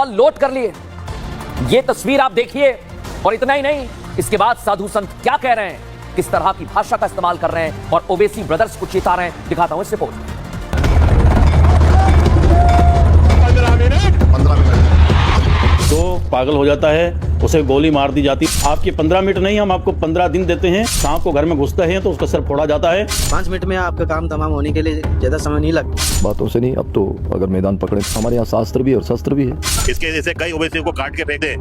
पिस्तौल लोड कर लिए। ये तस्वीर आप देखिए, और इतना ही नहीं, इसके बाद साधु संत क्या कह रहे हैं, किस तरह की भाषा का इस्तेमाल कर रहे हैं और ओवैसी ब्रदर्स को चेता रहे हैं। दिखाता हूं इस रिपोर्ट। 15 मिनट तो पागल हो जाता है, उसे गोली मार दी जाती। आपके 15 मिनट नहीं, हम आपको 15 दिन देते हैं। सांप को घर में घुसते हैं तो उसका सर फोड़ा जाता है। 5 मिनट में आपका काम तमाम होने के लिए ज्यादा समय नहीं लगता। बातों से नहीं, अब तो अगर मैदान पकड़े, हमारे यहाँ शास्त्र भी है और शस्त्र भी है। इसके जैसे कई ओवैसियों को काट के फेंक दे।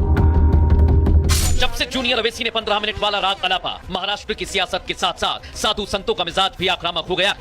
जब से जूनियर ओवैसी ने 15 मिनट वाला राग अलापा, महाराष्ट्र की सियासत के साथ साथ साधु संतों का मिजाज भी आक्रामक हो गया,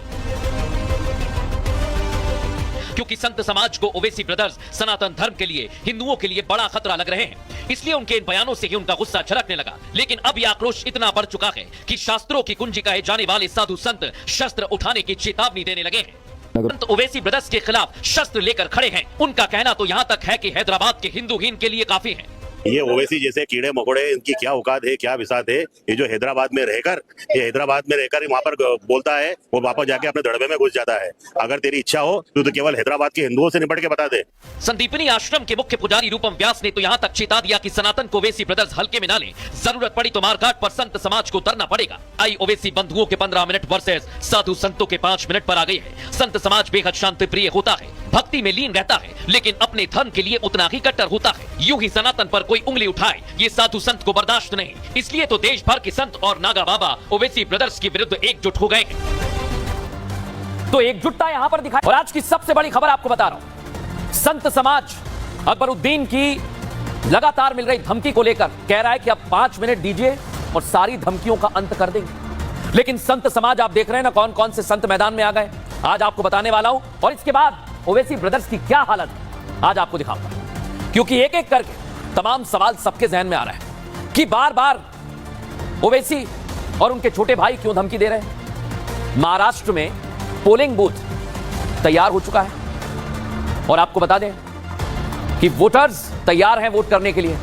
क्योंकि संत समाज को ओवैसी ब्रदर्स सनातन धर्म के लिए, हिंदुओं के लिए बड़ा खतरा लग रहे हैं। इसलिए उनके इन बयानों से ही उनका गुस्सा झलकने लगा। लेकिन अब यह आक्रोश इतना बढ़ चुका है कि शास्त्रों की कुंजी कहे जाने वाले साधु संत शस्त्र उठाने की चेतावनी देने लगे हैं। संत ओवैसी ब्रदर्स के खिलाफ शस्त्र लेकर खड़े हैं। उनका कहना तो यहाँ तक है कि हैदराबाद के हिंदू ही इनके लिए काफी हैं। ये ओवैसी जैसे कीड़े मकोड़े, इनकी क्या औकात है, क्या विसात है। ये जो हैदराबाद में रहकर वहाँ पर बोलता है, वो वापस जाके अपने दड़बे में घुस जाता है। अगर तेरी इच्छा हो तो केवल हैदराबाद के हिंदुओं से निपट के बता दे। संदीपनी आश्रम के मुख्य पुजारी रूपम व्यास ने तो यहाँ तक चेता दिया कि सनातन को ओवैसी ब्रदर्स हल्के में ना लें, जरूरत पड़ी तो मारकाट पर संत समाज को उतरना पड़ेगा। आई ओवैसी बंधुओं के 15 मिनट वर्सेस साधु संतों के 5 मिनट पर आ गई है। संत समाज बेहद शांति प्रिय होता है, भक्ति में लीन रहता है, लेकिन अपने धर्म के लिए उतना ही कट्टर होता है। यूं ही सनातन पर कोई उंगली उठाए, ये साधु संत को बर्दाश्त नहीं। इसलिए तो देश भर के संत और नागा बाबा ओवैसी ब्रदर्स के विरुद्ध एकजुट हो गए हैं। तो एकजुटता यहां पर दिखाई। और आज की सबसे बड़ी खबर आपको बता रहा हूं, संत समाज अकबरुद्दीन की लगातार मिल रही धमकी को लेकर कह रहा है कि अब 5 मिनट दीजिए और सारी धमकियों का अंत कर देंगे। लेकिन संत समाज, आप देख रहे हैं ना कौन कौन से संत मैदान में आ गए। आज आपको बताने वाला हूं, और इसके बाद ओवैसी ब्रदर्स की क्या हालत है आज आपको दिखाऊंगा। क्योंकि एक एक करके तमाम सवाल सबके जहन में आ रहा है कि बार बार ओवैसी और उनके छोटे भाई क्यों धमकी दे रहे हैं। महाराष्ट्र में पोलिंग बूथ तैयार हो चुका है और आपको बता दें कि वोटर्स तैयार हैं वोट करने के लिए।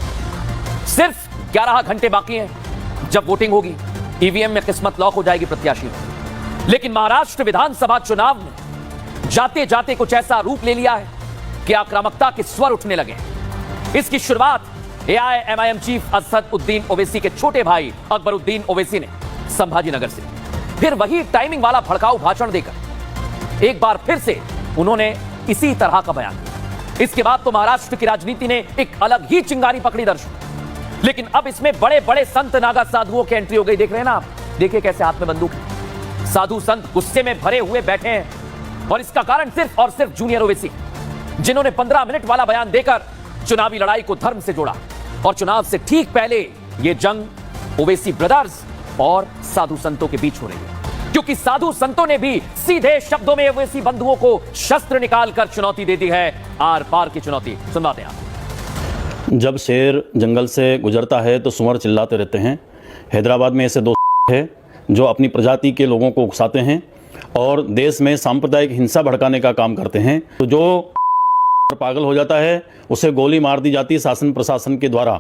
सिर्फ 11 घंटे बाकी हैं जब वोटिंग होगी, ईवीएम में किस्मत लॉक हो जाएगी प्रत्याशी की। लेकिन महाराष्ट्र विधानसभा चुनाव में जाते जाते कुछ ऐसा रूप ले लिया है कि आक्रामकता के स्वर उठने लगे। इसकी शुरुआत एआईएमआईएम चीफ असदुद्दीन ओवैसी के छोटे भाई अकबरुद्दीन ओवैसी ने संभाजीनगर से, फिर वही टाइमिंग वाला भड़काऊ भाषण देकर एक बार फिर से उन्होंने इसी तरह का बयान दिया। इसके बाद तो महाराष्ट्र की राजनीति ने एक अलग ही चिंगारी पकड़ी दर्शक। लेकिन अब इसमें बड़े बड़े संत नागा साधुओं की एंट्री हो गई। देख रहे हैं ना आप, देखिए कैसे हाथ में बंदूक है। साधु संत गुस्से में भरे हुए बैठे हैं और इसका कारण सिर्फ और सिर्फ जूनियर ओवैसी, जिन्होंने 15 मिनट वाला बयान देकर चुनावी लड़ाई को धर्म से जोड़ा। और चुनाव से ठीक पहले यह जंग ओवैसी ब्रदर्स और साधु संतों के बीच हो रही है, क्योंकि साधु संतों ने भी सीधे शब्दों में ओवैसी बंधुओं को शस्त्र निकालकर चुनौती दे दी है, आर पार की चुनौती। सुनवाते हैं आप। जब शेर जंगल से गुजरता है तो सुअर चिल्लाते रहते हैं। हैदराबाद में ऐसे 2 है जो अपनी प्रजाति के लोगों को उकसाते हैं और देश में सांप्रदायिक हिंसा भड़काने का काम करते हैं। तो जो पागल हो जाता है, उसे गोली मार दी जाती है शासन प्रशासन के द्वारा।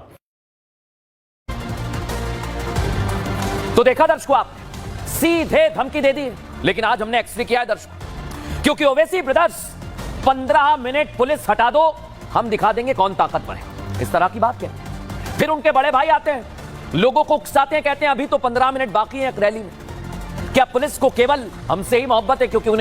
तो देखा दर्शकों, आप सीधे धमकी दे दी। लेकिन आज हमने एक्सरे किया है दर्शकों, क्योंकि ओवैसी ब्रदर्स 15 मिनट पुलिस हटा दो, हम दिखा देंगे कौन ताकतवर है, इस तरह की बात कहते हैं। फिर उनके बड़े भाई आते हैं, लोगों को उकसाते हैं, कहते हैं अभी तो 15 मिनट बाकी है रैली में। क्या पुलिस को केवल हमसे ही मोहब्बत है क्योंकि उन्हें